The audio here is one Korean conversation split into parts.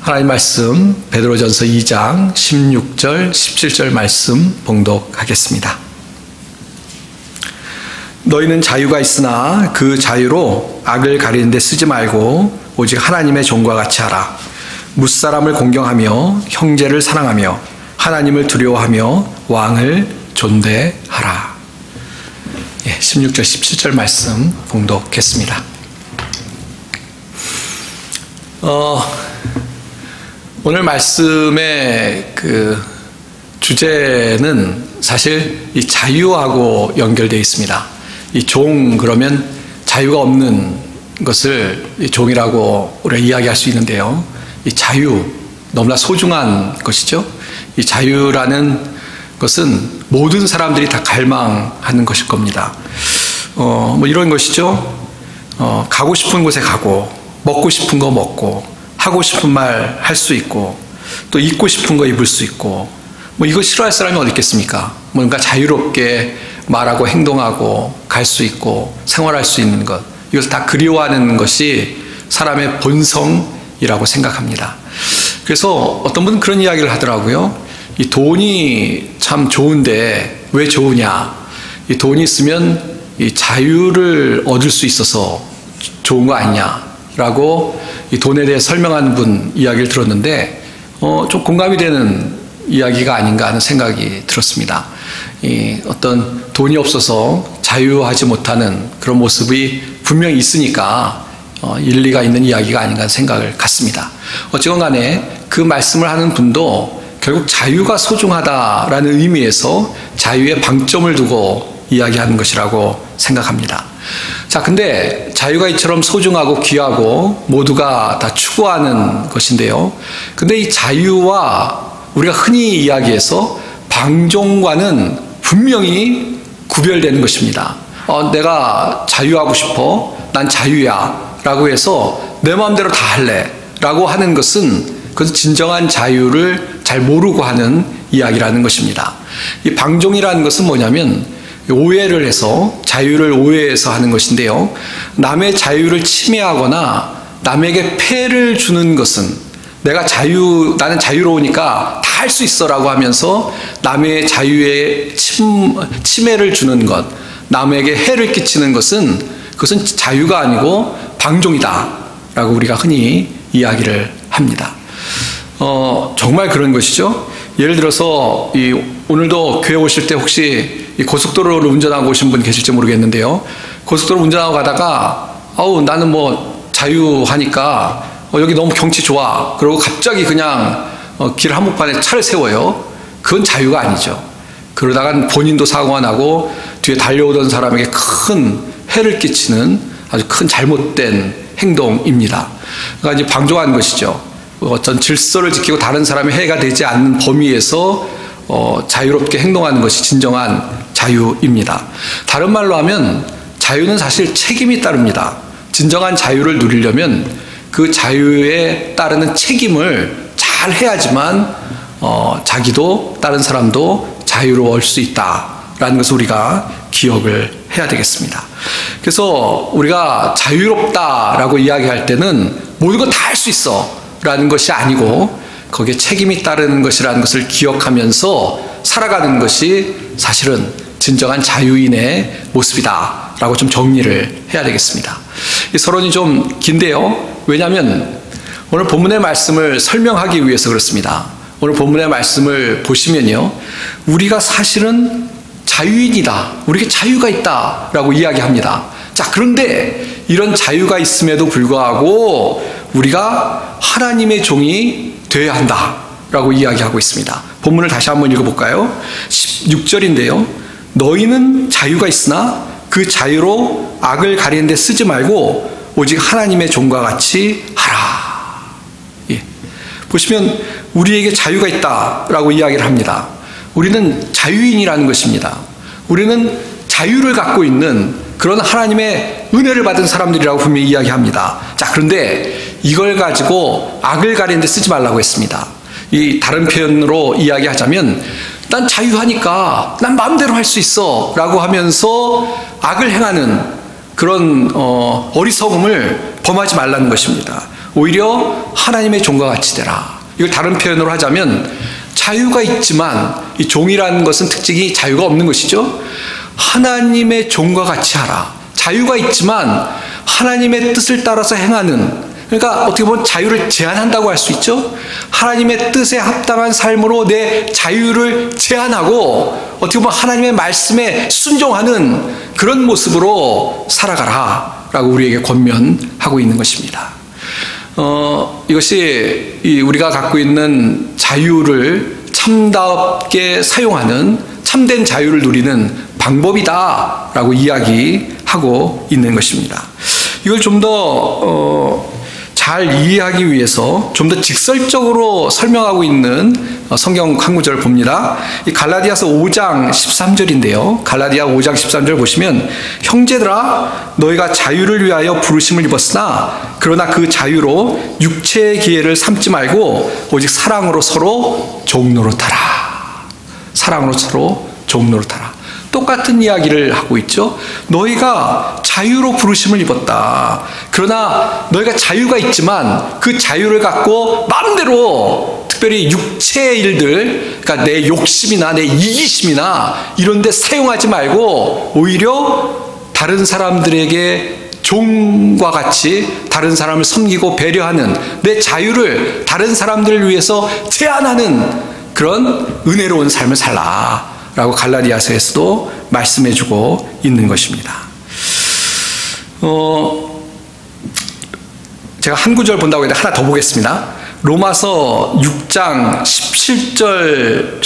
하나님 말씀 베드로전서 2장 16절 17절 말씀 봉독하겠습니다. 너희는 자유가 있으나 그 자유로 악을 가리는 데 쓰지 말고 오직 하나님의 종과 같이 하라. 무사람을 공경하며 형제를 사랑하며 하나님을 두려워하며 왕을 존대하라. 16절 17절 말씀 봉독했습니다. 오늘 말씀의 그 주제는 사실 이 자유하고 연결되어 있습니다. 이 종 그러면 자유가 없는 것을 이 종이라고 우리가 이야기할 수 있는데요. 이 자유 너무나 소중한 것이죠. 이 자유라는 것은 모든 사람들이 다 갈망하는 것일 겁니다. 뭐 이런 것이죠. 가고 싶은 곳에 가고 먹고 싶은 거 먹고 하고 싶은 말 할 수 있고 또 입고 싶은 거 입을 수 있고 뭐 이거 싫어할 사람이 어디 있겠습니까? 뭔가 자유롭게 말하고 행동하고 갈 수 있고 생활할 수 있는 것, 이것을 다 그리워하는 것이 사람의 본성이라고 생각합니다. 그래서 어떤 분은 그런 이야기를 하더라고요. 이 돈이 참 좋은데 왜 좋으냐? 이 돈이 있으면 이 자유를 얻을 수 있어서 좋은 거 아니냐라고 이 돈에 대해 설명하는 분 이야기를 들었는데 좀 공감이 되는 이야기가 아닌가 하는 생각이 들었습니다. 이 어떤 돈이 없어서 자유하지 못하는 그런 모습이 분명히 있으니까 일리가 있는 이야기가 아닌가 하는 생각을 갖습니다. 어쨌건 간에 그 말씀을 하는 분도 결국 자유가 소중하다라는 의미에서 자유에 방점을 두고 이야기하는 것이라고 생각합니다. 자, 근데 자유가 이처럼 소중하고 귀하고 모두가 다 추구하는 것인데요. 근데 이 자유와 우리가 흔히 이야기해서 방종과는 분명히 구별되는 것입니다. 내가 자유하고 싶어, 난 자유야 라고 해서 내 마음대로 다 할래 라고 하는 것은 그것은 진정한 자유를 잘 모르고 하는 이야기라는 것입니다. 이 방종이라는 것은 뭐냐면 오해를 해서 자유를 오해해서 하는 것인데요. 남의 자유를 침해하거나 남에게 폐를 주는 것은 나는 자유로우니까 다 할 수 있어 라고 하면서 남의 자유에 침해를 주는 것, 남에게 해를 끼치는 그것은 자유가 아니고 방종이다 라고 우리가 흔히 이야기를 합니다. 정말 그런 것이죠. 예를 들어서 오늘도 교회 오실 때 혹시 이 고속도로를 운전하고 오신 분 계실지 모르겠는데요. 고속도로 운전하고 가다가 나는 뭐 자유하니까 여기 너무 경치 좋아. 그러고 갑자기 그냥 길 한복판에 차를 세워요. 그건 자유가 아니죠. 그러다가 본인도 사고가 나고 뒤에 달려오던 사람에게 큰 해를 끼치는 아주 큰 잘못된 행동입니다. 그러니까 이제 방종한 것이죠. 어떤 질서를 지키고 다른 사람의 해가 되지 않는 범위에서 자유롭게 행동하는 것이 진정한 자유입니다. 다른 말로 하면 자유는 사실 책임이 따릅니다. 진정한 자유를 누리려면 그 자유에 따르는 책임을 잘 해야지만 자기도 다른 사람도 자유로울 수 있다라는 것을 우리가 기억을 해야 되겠습니다. 그래서 우리가 자유롭다라고 이야기할 때는 모든 거 다 할 수 있어 라는 것이 아니고 거기에 책임이 따르는 것이라는 것을 기억하면서 살아가는 것이 사실은 진정한 자유인의 모습이다 라고 좀 정리를 해야 되겠습니다. 이 서론이 좀 긴데요. 왜냐하면 오늘 본문의 말씀을 설명하기 위해서 그렇습니다. 오늘 본문의 말씀을 보시면요. 우리가 사실은 자유인이다. 우리에게 자유가 있다 라고 이야기합니다. 자, 그런데 이런 자유가 있음에도 불구하고 우리가 하나님의 종이 되어야 한다 라고 이야기하고 있습니다. 본문을 다시 한번 읽어볼까요? 16절인데요. 너희는 자유가 있으나 그 자유로 악을 가리는 데 쓰지 말고 오직 하나님의 종과 같이 하라. 보시면 우리에게 자유가 있다라고 이야기를 합니다. 우리는 자유인이라는 것입니다. 우리는 자유를 갖고 있는 그런 하나님의 은혜를 받은 사람들이라고 분명히 이야기합니다. 자, 그런데 이걸 가지고 악을 가리는 데 쓰지 말라고 했습니다. 이 다른 표현으로 이야기하자면 난 자유하니까 난 마음대로 할 수 있어 라고 하면서 악을 행하는 그런 어리석음을 범하지 말라는 것입니다. 오히려 하나님의 종과 같이 되라. 이걸 다른 표현으로 하자면 자유가 있지만 이 종이라는 것은 특징이 자유가 없는 것이죠. 하나님의 종과 같이 하라. 자유가 있지만 하나님의 뜻을 따라서 행하는, 그러니까 어떻게 보면 자유를 제한한다고 할 수 있죠. 하나님의 뜻에 합당한 삶으로 내 자유를 제한하고 어떻게 보면 하나님의 말씀에 순종하는 그런 모습으로 살아가라 라고 우리에게 권면하고 있는 것입니다. 이것이 우리가 갖고 있는 자유를 참답게 사용하는 참된 자유를 누리는 방법이다 라고 이야기하고 있는 것입니다. 이걸 좀 더 잘 이해하기 위해서 좀 더 직설적으로 설명하고 있는 성경 한 구절을 봅니다. 이 갈라디아서 5장 13절인데요. 갈라디아 5장 13절 보시면 형제들아 너희가 자유를 위하여 부르심을 입었으나 그러나 그 자유로 육체의 기회를 삼지 말고 오직 사랑으로 서로 종노릇하라. 사랑으로 서로 종노릇하라. 똑같은 이야기를 하고 있죠. 너희가 자유로 부르심을 입었다. 그러나 너희가 자유가 있지만 그 자유를 갖고 마음대로 특별히 육체의 일들, 그러니까 내 욕심이나 내 이기심이나 이런 데 사용하지 말고 오히려 다른 사람들에게 종과 같이 다른 사람을 섬기고 배려하는 내 자유를 다른 사람들을 위해서 제한하는 그런 은혜로운 삶을 살라 라고 갈라디아서에서도 말씀해주고 있는 것입니다. 제가 한 구절 본다고 했는데 하나 더 보겠습니다. 로마서 6장 17절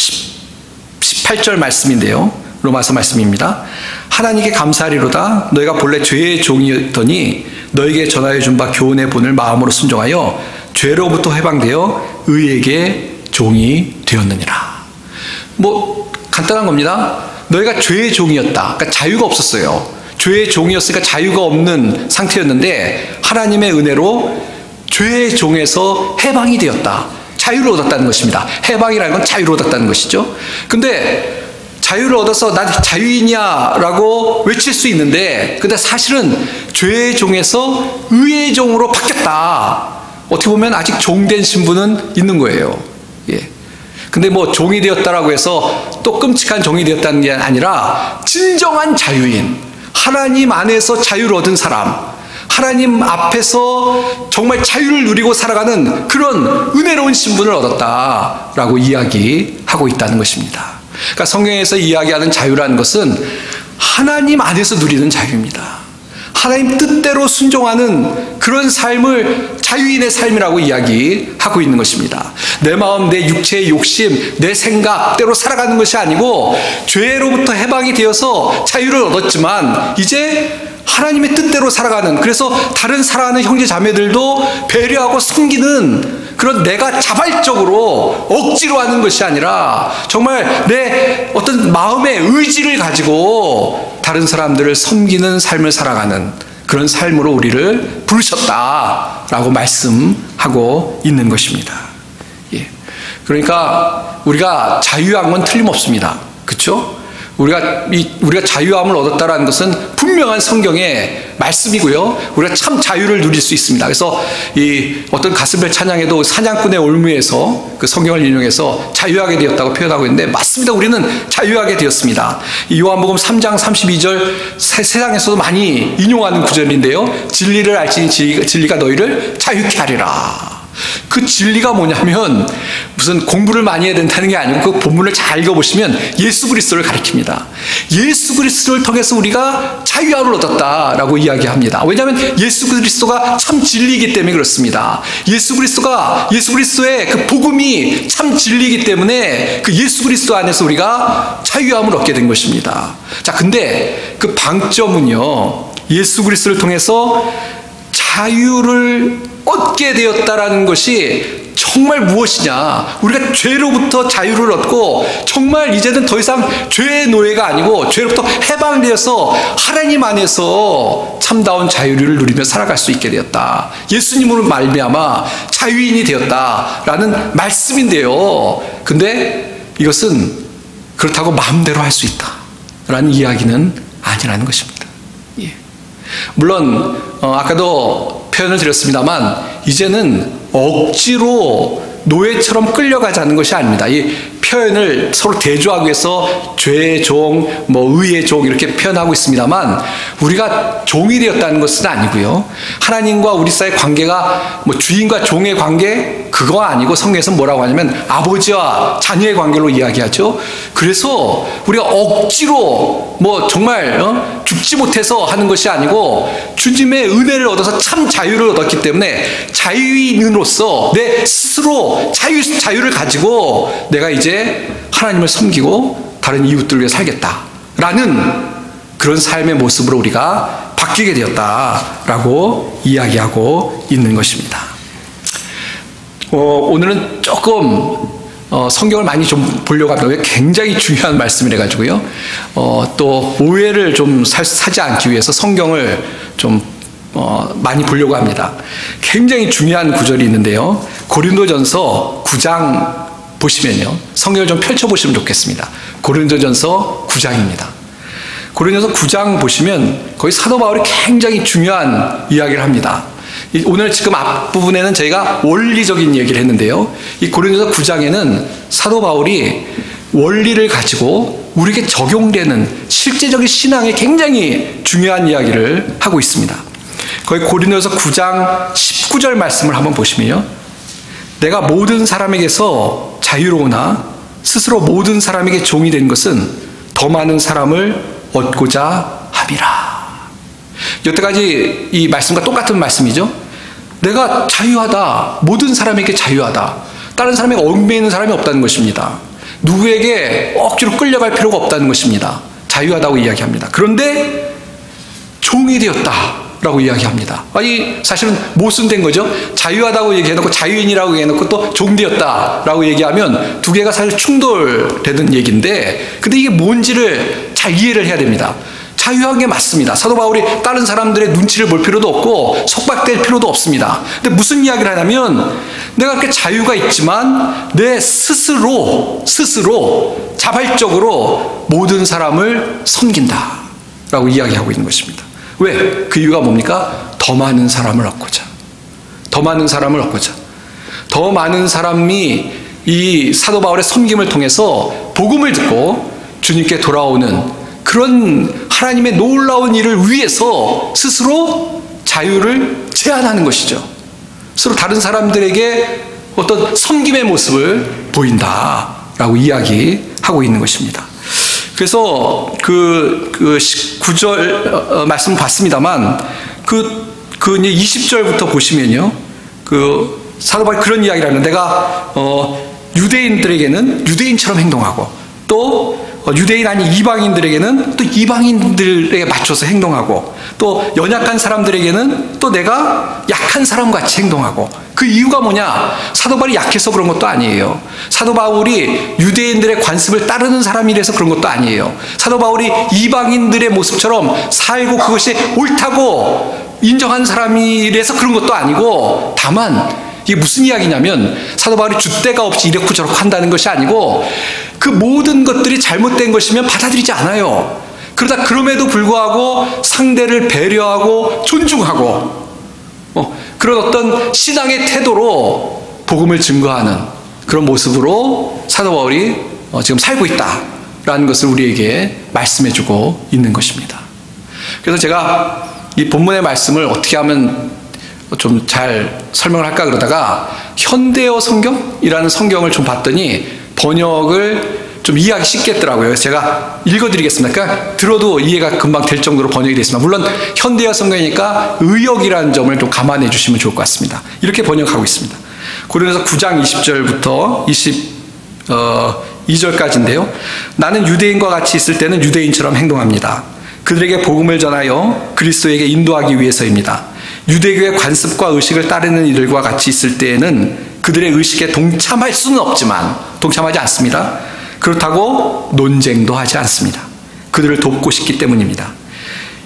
18절 말씀인데요. 로마서 말씀입니다. 하나님께 감사하리로다. 너희가 본래 죄의 종이었더니 너에게 전하여 준 바 교훈의 본을 마음으로 순종하여 죄로부터 해방되어 의에게 종이 되었느니라. 간단한 겁니다. 너희가 죄의 종이었다. 그러니까 자유가 없었어요. 죄의 종이었으니까 자유가 없는 상태였는데 하나님의 은혜로 죄의 종에서 해방이 되었다. 자유를 얻었다는 것입니다. 해방이라는 건 자유를 얻었다는 것이죠. 근데 자유를 얻어서 난 자유인이야라고 외칠 수 있는데 근데 사실은 죄의 종에서 의의 종으로 바뀌었다. 어떻게 보면 아직 종된 신분은 있는 거예요. 예. 근데 종이 되었다라고 해서 또 끔찍한 종이 되었다는 게 아니라 진정한 자유인, 하나님 안에서 자유를 얻은 사람, 하나님 앞에서 정말 자유를 누리고 살아가는 그런 은혜로운 신분을 얻었다라고 이야기하고 있다는 것입니다. 그러니까 성경에서 이야기하는 자유라는 것은 하나님 안에서 누리는 자유입니다. 하나님 뜻대로 순종하는 그런 삶을 자유인의 삶이라고 이야기하고 있는 것입니다. 내 마음, 내 육체의 욕심, 내 생각대로 살아가는 것이 아니고 죄로부터 해방이 되어서 자유를 얻었지만 이제 하나님의 뜻대로 살아가는, 그래서 다른 살아가는 형제 자매들도 배려하고 섬기는 그런 내가 자발적으로 억지로 하는 것이 아니라 정말 내 어떤 마음의 의지를 가지고 다른 사람들을 섬기는 삶을 살아가는 그런 삶으로 우리를 부르셨다라고 말씀하고 있는 것입니다. 예. 그러니까 우리가 자유한 건 틀림없습니다. 그렇죠? 우리가 자유함을 얻었다라는 것은 분명한 성경의 말씀이고요. 우리가 참 자유를 누릴 수 있습니다. 그래서 이 어떤 가스펠 찬양에도 사냥꾼의 올무에서 그 성경을 인용해서 자유하게 되었다고 표현하고 있는데 맞습니다. 우리는 자유하게 되었습니다. 이 요한복음 3장 32절 세상에서도 많이 인용하는 구절인데요. 진리를 알지니 진리가 너희를 자유케 하리라. 그 진리가 뭐냐면 무슨 공부를 많이 해야 된다는 게 아니고 그 본문을 잘 읽어보시면 예수 그리스도를 가리킵니다. 예수 그리스도를 통해서 우리가 자유함을 얻었다라고 이야기합니다. 왜냐하면 예수 그리스도가 참 진리이기 때문에 그렇습니다. 예수 그리스도의 그 복음이 참 진리이기 때문에 그 예수 그리스도 안에서 우리가 자유함을 얻게 된 것입니다. 자, 근데 그 방점은요, 예수 그리스도를 통해서 자유를 얻게 되었다라는 것이 정말 무엇이냐? 우리가 죄로부터 자유를 얻고 정말 이제는 더 이상 죄의 노예가 아니고 죄로부터 해방되어서 하나님 안에서 참다운 자유를 누리며 살아갈 수 있게 되었다. 예수님으로 말미암아 자유인이 되었다라는 말씀인데요. 근데 이것은 그렇다고 마음대로 할 수 있다라는 이야기는 아니라는 것입니다. 예. 물론 아까도 표현을 드렸습니다만 이제는 억지로 노예처럼 끌려가자는 것이 아닙니다. 이 표현을 서로 대조하기 위해서 죄의 종, 의의 종 이렇게 표현하고 있습니다만 우리가 종이 되었다는 것은 아니고요. 하나님과 우리 사이의 관계가 주인과 종의 관계 그거 아니고 성경에서 뭐라고 하냐면 아버지와 자녀의 관계로 이야기하죠. 그래서 우리가 억지로 정말 죽지 못해서 하는 것이 아니고 주님의 은혜를 얻어서 참 자유를 얻었기 때문에 자유인으로서 내 스스로 자유를 가지고 내가 이제 하나님을 섬기고 다른 이웃들을 위해 살겠다라는 그런 삶의 모습으로 우리가 바뀌게 되었다라고 이야기하고 있는 것입니다. 오늘은 조금 성경을 많이 좀 보려고 합니다. 굉장히 중요한 말씀이라 가지고요. 또 오해를 좀 사지 않기 위해서 성경을 좀 많이 보려고 합니다. 굉장히 중요한 구절이 있는데요. 고린도전서 9장 보시면요. 성경을 좀 펼쳐보시면 좋겠습니다. 고린도전서 9장입니다. 고린도전서 9장 보시면 거기 사도 바울이 굉장히 중요한 이야기를 합니다. 오늘 지금 앞부분에는 저희가 원리적인 얘기를 했는데요. 이 고린도전서 9장에는 사도 바울이 원리를 가지고 우리에게 적용되는 실제적인 신앙에 굉장히 중요한 이야기를 하고 있습니다. 거기 고린도전서 9장 19절 말씀을 한번 보시면요. 내가 모든 사람에게서 자유로우나 스스로 모든 사람에게 종이 된 것은 더 많은 사람을 얻고자 함이라. 여태까지 이 말씀과 똑같은 말씀이죠. 내가 자유하다. 모든 사람에게 자유하다. 다른 사람에게 얽매이는 사람이 없다는 것입니다. 누구에게 억지로 끌려갈 필요가 없다는 것입니다. 자유하다고 이야기합니다. 그런데 종이 되었다 라고 이야기합니다. 사실은 모순된 거죠. 자유하다고 얘기해놓고 자유인이라고 얘기해놓고 또 종되었다 라고 얘기하면 두 개가 사실 충돌되는 얘기인데 근데 이게 뭔지를 잘 이해를 해야 됩니다. 자유한 게 맞습니다. 사도 바울이 다른 사람들의 눈치를 볼 필요도 없고 속박될 필요도 없습니다. 근데 무슨 이야기를 하냐면 내가 그렇게 자유가 있지만 내 스스로 자발적으로 모든 사람을 섬긴다 라고 이야기하고 있는 것입니다. 왜? 그 이유가 뭡니까? 더 많은 사람을 얻고자. 더 많은 사람을 얻고자. 더 많은 사람이 이 사도 바울의 섬김을 통해서 복음을 듣고 주님께 돌아오는 그런 하나님의 놀라운 일을 위해서 스스로 자유를 제한하는 것이죠. 스스로 다른 사람들에게 어떤 섬김의 모습을 보인다라고 이야기하고 있는 것입니다. 그래서 그 9절 말씀 봤습니다만 그 20절부터 보시면요. 사도 바울이 그런 이야기를 하는 내가 유대인들에게는 유대인처럼 행동하고 또 유대인 아닌 이방인들에게는 또 이방인들에게 맞춰서 행동하고 또 연약한 사람들에게는 또 내가 약한 사람같이 행동하고 그 이유가 뭐냐? 사도 바울이 약해서 그런 것도 아니에요. 사도 바울이 유대인들의 관습을 따르는 사람이라서 그런 것도 아니에요. 사도 바울이 이방인들의 모습처럼 살고 그것이 옳다고 인정한 사람이라서 그런 것도 아니고 다만 이게 무슨 이야기냐면 사도 바울이 줏대가 없이 이렇고 저렇고 한다는 것이 아니고 그 모든 것들이 잘못된 것이면 받아들이지 않아요. 그럼에도 불구하고 상대를 배려하고 존중하고 그런 어떤 신앙의 태도로 복음을 증거하는 그런 모습으로 사도 바울이 지금 살고 있다라는 것을 우리에게 말씀해주고 있는 것입니다. 그래서 제가 이 본문의 말씀을 어떻게 하면 좀 잘 설명을 할까 그러다가 현대어 성경이라는 성경을 좀 봤더니 번역을 좀 이해하기 쉽겠더라고요. 그래서 제가 읽어드리겠습니다. 그러니까 들어도 이해가 금방 될 정도로 번역이 되어 있습니다. 물론 현대어 성경이니까 의역이라는 점을 좀 감안해 주시면 좋을 것 같습니다. 이렇게 번역하고 있습니다. 고린도서 9장 20절부터 22절까지인데요. 나는 유대인과 같이 있을 때는 유대인처럼 행동합니다. 그들에게 복음을 전하여 그리스도에게 인도하기 위해서입니다. 유대교의 관습과 의식을 따르는 이들과 같이 있을 때에는 그들의 의식에 동참할 수는 없지만 동참하지 않습니다. 그렇다고 논쟁도 하지 않습니다. 그들을 돕고 싶기 때문입니다.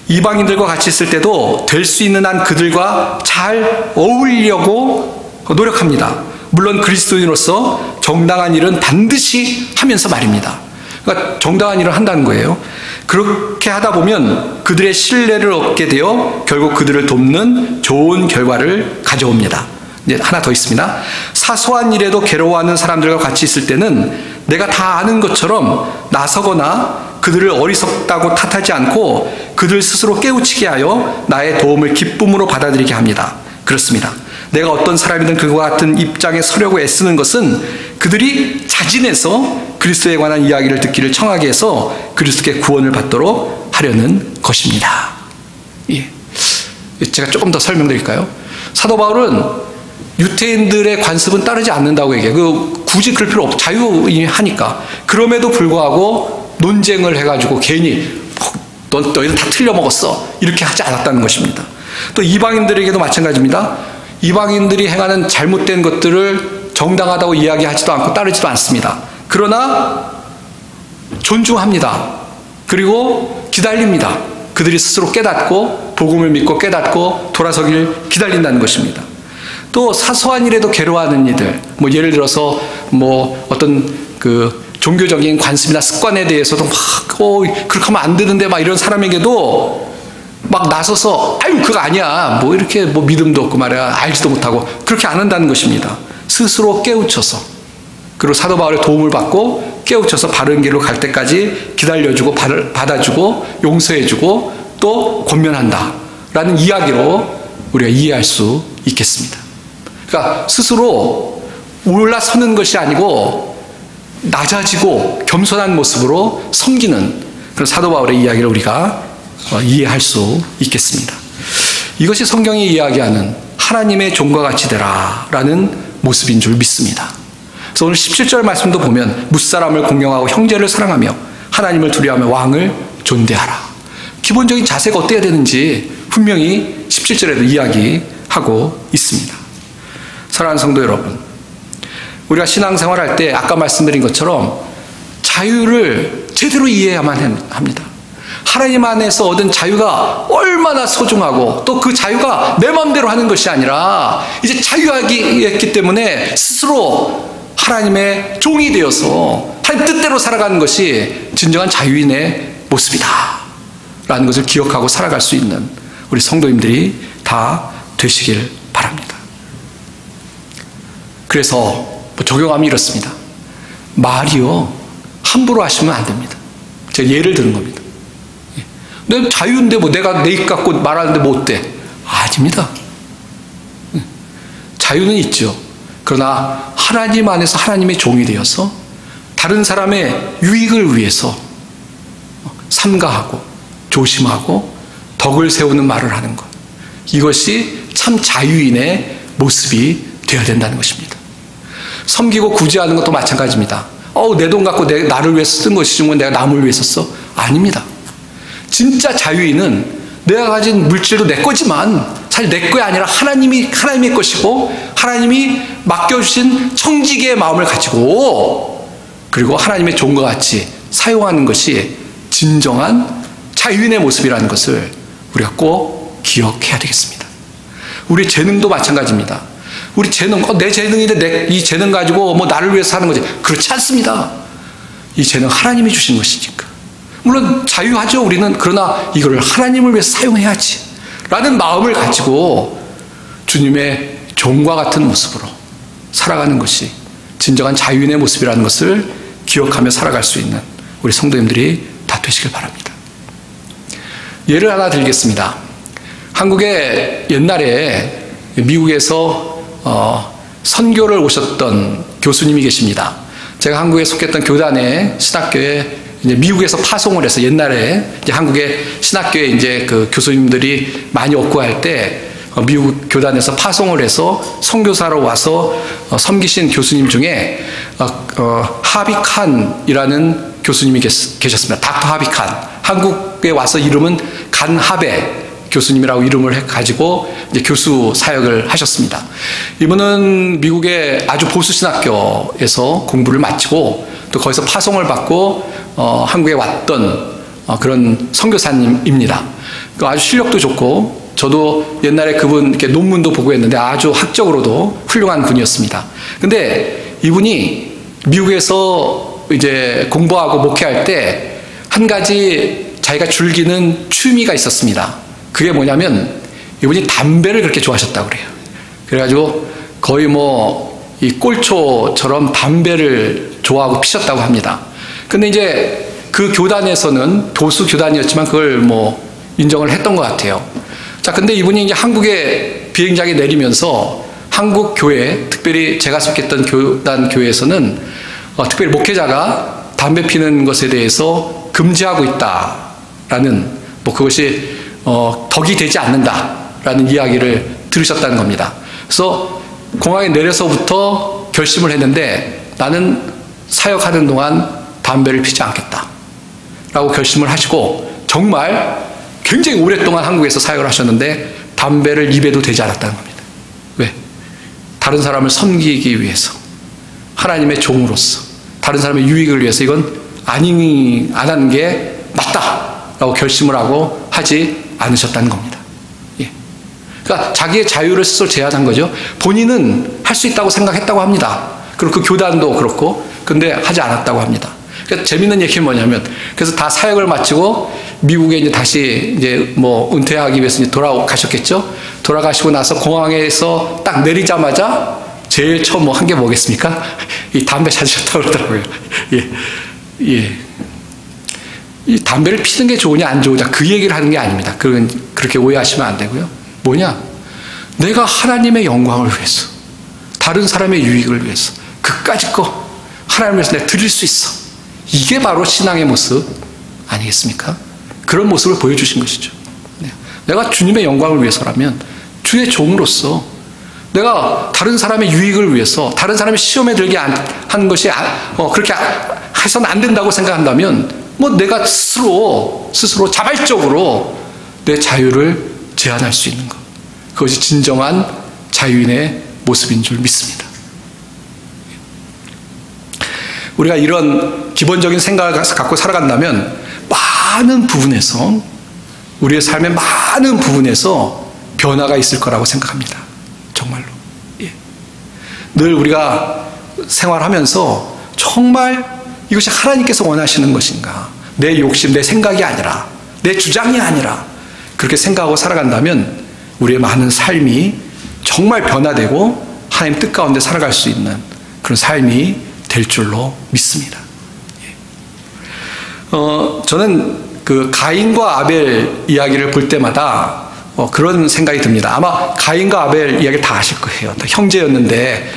이방인들과 같이 있을 때도 될 수 있는 한 그들과 잘 어울리려고 노력합니다. 물론 그리스도인으로서 정당한 일은 반드시 하면서 말입니다. 그러니까 정당한 일을 한다는 거예요. 그렇게 하다 보면 그들의 신뢰를 얻게 되어 결국 그들을 돕는 좋은 결과를 가져옵니다. 이제 하나 더 있습니다. 사소한 일에도 괴로워하는 사람들과 같이 있을 때는 내가 다 아는 것처럼 나서거나 그들을 어리석다고 탓하지 않고 그들 스스로 깨우치게 하여 나의 도움을 기쁨으로 받아들이게 합니다. 그렇습니다. 내가 어떤 사람이든 그와 같은 입장에 서려고 애쓰는 것은 그들이 자진해서 그리스도에 관한 이야기를 듣기를 청하게 해서 그리스도께 구원을 받도록 하려는 것입니다. 예. 제가 조금 더 설명드릴까요? 사도 바울은 유태인들의 관습은 따르지 않는다고 얘기해요. 굳이 그럴 필요 없고 자유하니까. 그럼에도 불구하고 논쟁을 해가지고 괜히 너희들 다 틀려먹었어 이렇게 하지 않았다는 것입니다. 또 이방인들에게도 마찬가지입니다. 이방인들이 행하는 잘못된 것들을 정당하다고 이야기하지도 않고 따르지도 않습니다. 그러나 존중합니다. 그리고 기다립니다. 그들이 스스로 깨닫고 복음을 믿고 깨닫고 돌아서길 기다린다는 것입니다. 또 사소한 일에도 괴로워하는 이들, 예를 들어서 어떤 그 종교적인 관습이나 습관에 대해서도 그렇게 하면 안 되는데 이런 사람에게도 나서서 그거 아니야 이렇게 믿음도 없고 말이야 알지도 못하고 그렇게 안 한다는 것입니다. 스스로 깨우쳐서, 그리고 사도 바울의 도움을 받고 깨우쳐서 바른 길로 갈 때까지 기다려주고 받아주고 용서해주고 또 권면한다 라는 이야기로 우리가 이해할 수 있겠습니다. 그러니까 스스로 올라서는 것이 아니고 낮아지고 겸손한 모습으로 섬기는 그런 사도 바울의 이야기를 우리가 이해할 수 있겠습니다. 이것이 성경이 이야기하는 하나님의 종과 같이 되라 라는 모습인 줄 믿습니다. 그래서 오늘 17절 말씀도 보면 무사람을 공경하고 형제를 사랑하며 하나님을 두려워하며 왕을 존대하라. 기본적인 자세가 어때야 되는지 분명히 17절에도 이야기하고 있습니다. 사랑하는 성도 여러분, 우리가 신앙생활할 때 아까 말씀드린 것처럼 자유를 제대로 이해해야만 합니다. 하나님 안에서 얻은 자유가 얼마나 소중하고 또 그 자유가 내 마음대로 하는 것이 아니라 이제 자유하기 때문에 스스로 하나님의 종이 되어서 하나님 뜻대로 살아가는 것이 진정한 자유인의 모습이다 라는 것을 기억하고 살아갈 수 있는 우리 성도님들이 다 되시길 바랍니다. 그래서 적용하면 이렇습니다. 말이요 함부로 하시면 안 됩니다. 제가 예를 드는 겁니다. 내 자유인데 내가 내 입 갖고 말하는데 어때? 아닙니다. 자유는 있죠. 그러나 하나님 안에서 하나님의 종이 되어서 다른 사람의 유익을 위해서 삼가하고 조심하고 덕을 세우는 말을 하는 것, 이것이 참 자유인의 모습이 되어야 된다는 것입니다. 섬기고 구제하는 것도 마찬가지입니다. 내 돈 갖고 나를 위해서 쓴 것이지 내가 남을 위해서 써? 아닙니다. 진짜 자유인은 내가 가진 물질도 내 거지만 사실 내 거야 아니라 하나님의 것이고 하나님이 맡겨주신 청지기의 마음을 가지고 그리고 하나님의 종과 같이 사용하는 것이 진정한 자유인의 모습이라는 것을 우리가 꼭 기억해야 되겠습니다. 우리 재능도 마찬가지입니다. 우리 재능, 내 재능인데 이 재능 가지고 나를 위해서 하는 거지. 그렇지 않습니다. 이 재능 하나님이 주신 것이니까. 물론 자유하죠, 우리는. 그러나 이거를 하나님을 위해서 사용해야지 라는 마음을 가지고 주님의 종과 같은 모습으로 살아가는 것이 진정한 자유인의 모습이라는 것을 기억하며 살아갈 수 있는 우리 성도님들이 다 되시길 바랍니다. 예를 하나 드리겠습니다. 한국에 옛날에 미국에서 선교를 오셨던 교수님이 계십니다. 제가 한국에 속했던 교단의 신학교에 이제 미국에서 파송을 해서 옛날에 이제 한국의 신학교에 이제 그 교수님들이 많이 없고 할 때 미국 교단에서 파송을 해서 선교사로 와서 섬기신 교수님 중에 하비 칸이라는 교수님이 계셨습니다. 닥터 하비 칸. 한국에 와서 이름은 간하베 교수님이라고 이름을 가지고 이제 교수 사역을 하셨습니다. 이분은 미국의 아주 보수 신학교에서 공부를 마치고 또 거기서 파송을 받고 한국에 왔던 그런 선교사님입니다. 아주 실력도 좋고 저도 옛날에 그분 이렇게 논문도 보고 했는데 아주 학적으로도 훌륭한 분이었습니다. 근데 이분이 미국에서 이제 공부하고 목회할 때 한 가지 자기가 즐기는 취미가 있었습니다. 그게 뭐냐면 이분이 담배를 그렇게 좋아하셨다고 그래요. 그래가지고 거의 이 꼴초처럼 담배를 좋아하고 피셨다고 합니다. 근데 이제 그 교단에서는 도수 교단이었지만 그걸 인정을 했던 것 같아요. 자, 근데 이분이 이제 한국에 비행장에 내리면서 한국 교회, 특별히 제가 속했던 교단 교회에서는 특별히 목회자가 담배 피는 것에 대해서 금지하고 있다라는 그것이 덕이 되지 않는다라는 이야기를 들으셨다는 겁니다. 그래서 공항에 내려서부터 결심을 했는데 나는 사역하는 동안 담배를 피지 않겠다라고 결심을 하시고 정말 굉장히 오랫동안 한국에서 사역을 하셨는데 담배를 입에도 대지 않았다는 겁니다. 왜? 다른 사람을 섬기기 위해서, 하나님의 종으로서, 다른 사람의 유익을 위해서 이건 안 하는 게 맞다라고 결심을 하고 하지 않으셨다는 겁니다. 예. 그러니까 자기의 자유를 스스로 제한한 거죠. 본인은 할 수 있다고 생각했다고 합니다. 그리고 그 교단도 그렇고, 근데 하지 않았다고 합니다. 그러니까 재밌는 얘기는 뭐냐면, 그래서 다 사역을 마치고 미국에 이제 다시 은퇴하기 위해서 이제 돌아가셨겠죠. 돌아가시고 나서 공항에서 딱 내리자마자 제일 처음 한 게 뭐겠습니까? 이 담배 찾으셨다고 그러더라고요. 예. 예. 이 담배를 피는 게 좋으냐 안 좋으냐 그 얘기를 하는 게 아닙니다. 그렇게 오해하시면 안 되고요. 뭐냐? 내가 하나님의 영광을 위해서, 다른 사람의 유익을 위해서 그까짓 거 하나님을 위해서 내가 드릴 수 있어. 이게 바로 신앙의 모습 아니겠습니까? 그런 모습을 보여주신 것이죠. 내가 주님의 영광을 위해서라면 주의 종으로서 내가 다른 사람의 유익을 위해서, 다른 사람의 시험에 들게 하는 것이 그렇게 해서는 안 된다고 생각한다면 내가 스스로 자발적으로 내 자유를 제한할 수 있는 것, 그것이 진정한 자유인의 모습인 줄 믿습니다. 우리가 이런 기본적인 생각을 갖고 살아간다면 많은 부분에서, 우리의 삶의 많은 부분에서 변화가 있을 거라고 생각합니다. 정말로. 예. 늘 우리가 생활하면서 정말 이것이 하나님께서 원하시는 것인가, 내 욕심, 내 생각이 아니라, 내 주장이 아니라 그렇게 생각하고 살아간다면 우리의 많은 삶이 정말 변화되고 하나님 뜻 가운데 살아갈 수 있는 그런 삶이 될 줄로 믿습니다. 저는 그 가인과 아벨 이야기를 볼 때마다 그런 생각이 듭니다. 아마 가인과 아벨 이야기 다 아실 거예요. 형제였는데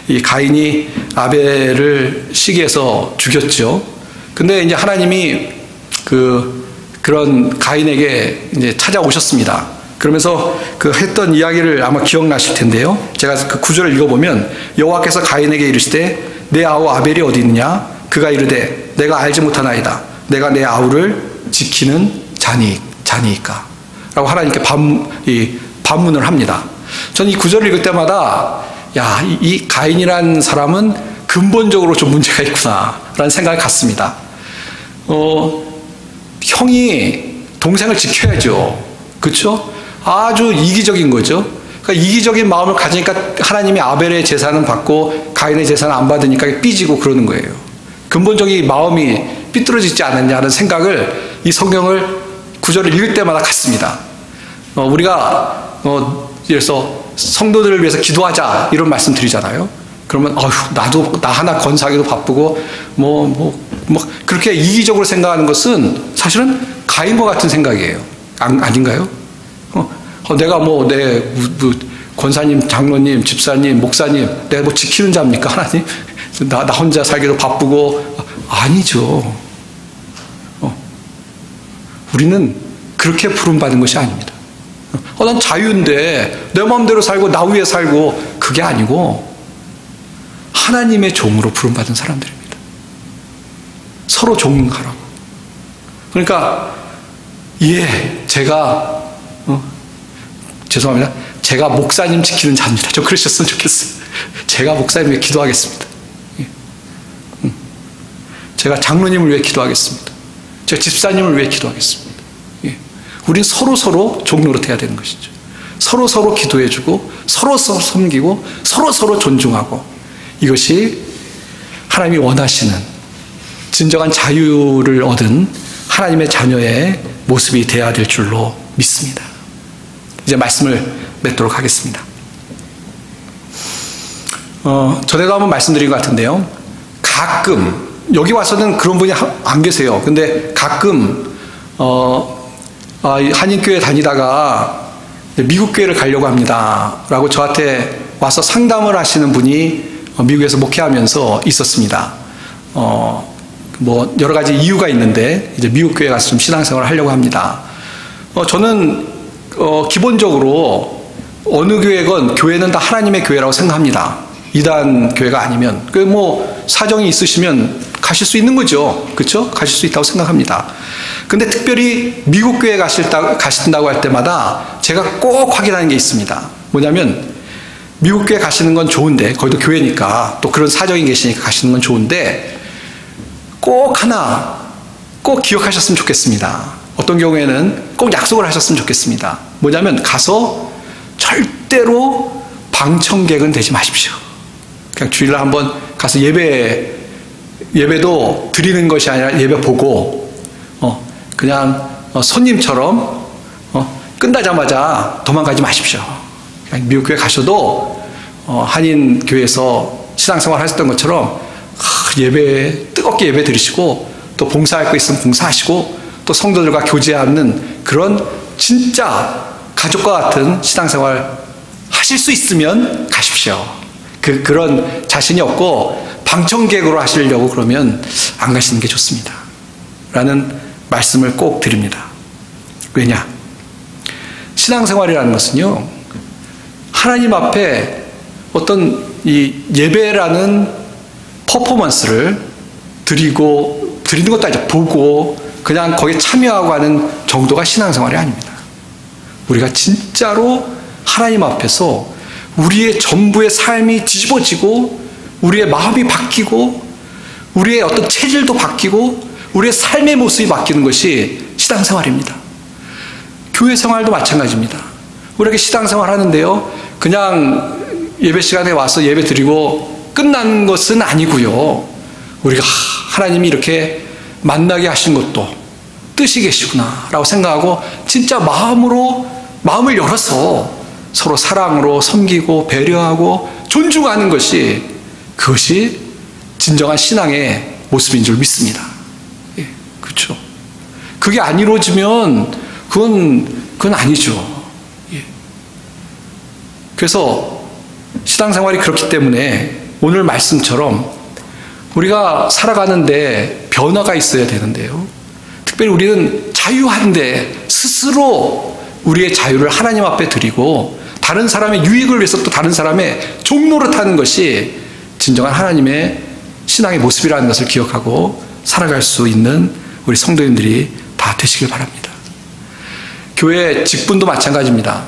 이 가인이 아벨을 시기해서 죽였죠. 근데 이제 하나님이 그런 가인에게 이제 찾아오셨습니다. 그러면서 했던 이야기를 아마 기억나실 텐데요. 제가 그 구절을 읽어보면, 여호와께서 가인에게 이르시되 내 아우 아벨이 어디 있느냐? 그가 이르되 내가 알지 못하나이다. 내가 내 아우를 지키는 자니이까? 라고 하나님께 반문을 합니다. 저는 이 구절을 읽을 때마다 이 가인이라는 사람은 근본적으로 좀 문제가 있구나 라는 생각을 갖습니다. 형이 동생을 지켜야죠. 그렇죠? 아주 이기적인 거죠. 그러니까 이기적인 마음을 가지니까 하나님이 아벨의 제사는 받고 가인의 제사는 안 받으니까 삐지고 그러는 거예요. 근본적인 마음이 삐뚤어지지 않았냐는 생각을 이 성경을 구절을 읽을 때마다 갖습니다. 우리가 그래서 성도들을 위해서 기도하자 이런 말씀 드리잖아요. 그러면 나 하나 건사하기도 바쁘고 그렇게 이기적으로 생각하는 것은 사실은 가인과 같은 생각이에요. 아닌가요? 내가 내 권사님, 장로님, 집사님, 목사님, 내가 지키는 자입니까? 하나님? 나 혼자 살기도 바쁘고. 아니죠. 우리는 그렇게 부름받은 것이 아닙니다. 난 자유인데 내 마음대로 살고 나 위에 살고, 그게 아니고 하나님의 종으로 부름받은 사람들입니다. 서로 종하라고. 그러니까 제가 죄송합니다. 제가 목사님 지키는 자입니다. 좀 그러셨으면 좋겠어요. 제가 목사님 위해 기도하겠습니다. 제가 장로님을 위해 기도하겠습니다. 제가 집사님을 위해 기도하겠습니다. 우린 서로 종노릇해야 되는 것이죠. 서로 기도해주고, 서로 섬기고, 서로 존중하고, 이것이 하나님이 원하시는 진정한 자유를 얻은 하나님의 자녀의 모습이 되어야 될 줄로 믿습니다. 이제 말씀을 맺도록 하겠습니다. 전에도 한번 말씀드린 것 같은데요. 가끔, 여기 와서는 그런 분이 안 계세요. 근데 가끔, 한인교회 다니다가 미국 교회를 가려고 합니다. 라고 저한테 와서 상담을 하시는 분이 미국에서 목회하면서 있었습니다. 뭐, 여러 가지 이유가 있는데, 이제 미국 교회 가서 좀 신앙생활을 하려고 합니다. 저는, 기본적으로 어느 교회건 교회는 다 하나님의 교회라고 생각합니다. 이단 교회가 아니면. 사정이 있으시면 가실 수 있는 거죠. 그렇죠? 가실 수 있다고 생각합니다. 근데 특별히 미국 교회 가신다고 할 때마다 제가 꼭 확인하는 게 있습니다. 뭐냐면, 미국 교회 가시는 건 좋은데, 거기도 교회니까, 또 그런 사정이 계시니까 가시는 건 좋은데, 꼭 기억하셨으면 좋겠습니다. 어떤 경우에는 꼭 약속을 하셨으면 좋겠습니다. 뭐냐면, 가서 절대로 방청객은 되지 마십시오. 그냥 주일날 한번 가서 예배도 드리는 것이 아니라 예배 보고, 그냥 손님처럼, 끝나자마자 도망가지 마십시오. 그냥 미국 교회 가셔도, 한인 교회에서 신앙생활 하셨던 것처럼, 뜨겁게 예배 드리시고, 또 봉사할 거 있으면 봉사하시고, 또 성도들과 교제하는 그런 진짜 가족과 같은 신앙생활 하실 수 있으면 가십시오. 그런 자신이 없고 방청객으로 하시려고 그러면 안 가시는 게 좋습니다. 라는 말씀을 꼭 드립니다. 왜냐? 신앙생활이라는 것은요, 하나님 앞에 어떤 이 예배라는 퍼포먼스를 드리는 것도 아니죠. 보고 그냥 거기에 참여하고 하는 정도가 신앙생활이 아닙니다. 우리가 진짜로 하나님 앞에서 우리의 전부의 삶이 뒤집어지고 우리의 마음이 바뀌고 우리의 어떤 체질도 바뀌고 우리의 삶의 모습이 바뀌는 것이 신앙생활입니다. 교회 생활도 마찬가지입니다. 우리가 신앙생활 하는데요, 그냥 예배 시간에 와서 예배 드리고 끝난 것은 아니고요. 우리가 하나님이 이렇게 만나게 하신 것도 뜻이 계시구나 라고 생각하고 진짜 마음을 열어서 서로 사랑으로 섬기고 배려하고 존중하는 것이, 그것이 진정한 신앙의 모습인 줄 믿습니다. 예, 그렇죠. 그게 안 이루어지면 그건 아니죠. 예. 그래서 신앙생활이 그렇기 때문에 오늘 말씀처럼 우리가 살아가는데 변화가 있어야 되는데요. 특별히 우리는 자유한데 스스로 우리의 자유를 하나님 앞에 드리고 다른 사람의 유익을 위해서 또 다른 사람의 종로를 타는 것이 진정한 하나님의 신앙의 모습이라는 것을 기억하고 살아갈 수 있는 우리 성도님들이 다 되시길 바랍니다. 교회 직분도 마찬가지입니다.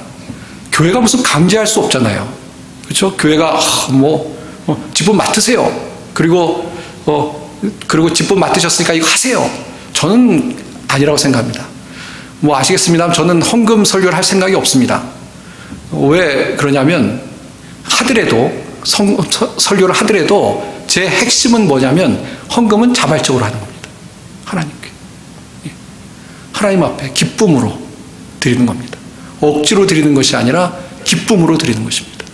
교회가 무슨 강제할 수 없잖아요. 그렇죠? 교회가 직분 맡으세요. 그리고 직분 맡으셨으니까 이거 하세요. 저는 아니라고 생각합니다. 아시겠습니다만 저는 헌금 설교를 할 생각이 없습니다. 왜 그러냐면 하더라도 설교를 하더라도 제 핵심은 뭐냐면 헌금은 자발적으로 하는 겁니다. 하나님께. 하나님 앞에 기쁨으로 드리는 겁니다. 억지로 드리는 것이 아니라 기쁨으로 드리는 것입니다.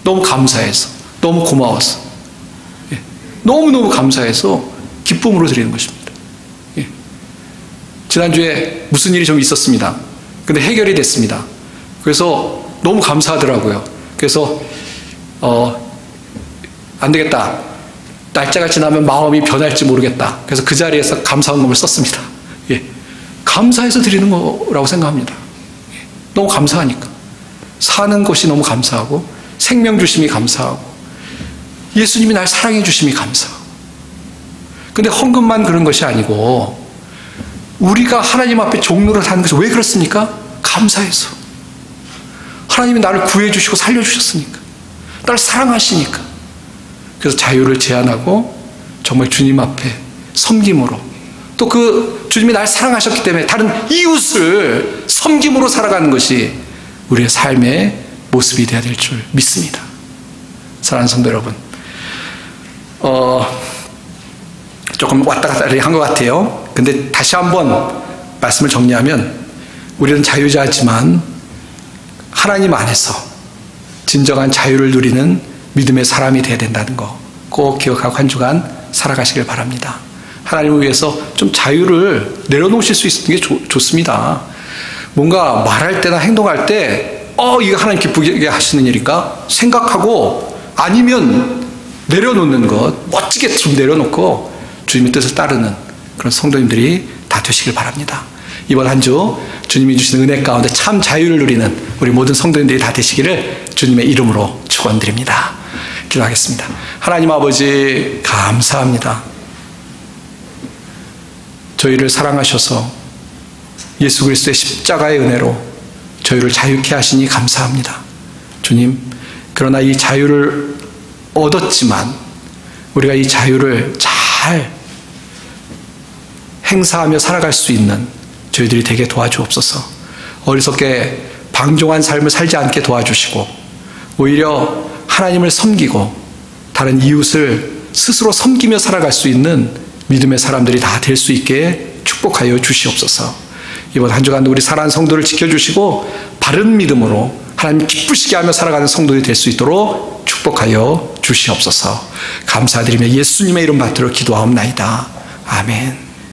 너무 감사해서, 너무 고마워서, 너무너무 감사해서 기쁨으로 드리는 것입니다. 지난주에 무슨 일이 좀 있었습니다. 근데 해결이 됐습니다. 그래서 너무 감사하더라고요. 그래서 안 되겠다. 날짜가 지나면 마음이 변할지 모르겠다. 그래서 그 자리에서 감사헌금을 썼습니다. 예. 감사해서 드리는 거라고 생각합니다. 예. 너무 감사하니까. 사는 것이 너무 감사하고 생명 주심이 감사하고 예수님이 날 사랑해 주심이 감사하고. 근데 헌금만 그런 것이 아니고 우리가 하나님 앞에 종로를 하는 것이 왜 그렇습니까? 감사해서. 하나님이 나를 구해주시고 살려주셨으니까. 나를 사랑하시니까. 그래서 자유를 제한하고 정말 주님 앞에 섬김으로, 또 그 주님이 나를 사랑하셨기 때문에 다른 이웃을 섬김으로 살아가는 것이 우리의 삶의 모습이 되어야 될 줄 믿습니다. 사랑하는 성도 여러분, 조금 왔다 갔다 한 것 같아요. 근데 다시 한번 말씀을 정리하면 우리는 자유자지만 하나님 안에서 진정한 자유를 누리는 믿음의 사람이 되어야 된다는 거 꼭 기억하고 한 주간 살아가시길 바랍니다. 하나님을 위해서 좀 자유를 내려놓으실 수 있는 게 좋습니다. 뭔가 말할 때나 행동할 때 이거 하나님 기쁘게 하시는 일인가 생각하고, 아니면 내려놓는 것, 멋지게 좀 내려놓고 주님의 뜻을 따르는 그런 성도님들이 다 되시길 바랍니다. 이번 한 주 주님이 주시는 은혜 가운데 참 자유를 누리는 우리 모든 성도님들이 다 되시기를 주님의 이름으로 축원드립니다. 기도하겠습니다. 하나님 아버지, 감사합니다. 저희를 사랑하셔서 예수 그리스도의 십자가의 은혜로 저희를 자유케 하시니 감사합니다. 주님, 그러나 이 자유를 얻었지만 우리가 이 자유를 잘 행사하며 살아갈 수 있는 저희들이 되게 도와주옵소서. 어리석게 방종한 삶을 살지 않게 도와주시고, 오히려 하나님을 섬기고 다른 이웃을 스스로 섬기며 살아갈 수 있는 믿음의 사람들이 다 될 수 있게 축복하여 주시옵소서. 이번 한 주간도 우리 사랑하는 성도를 지켜주시고 바른 믿음으로 하나님 기쁘시게 하며 살아가는 성도들이 될 수 있도록 축복하여 주시옵소서. 감사드리며 예수님의 이름 받들어 기도하옵나이다. 아멘.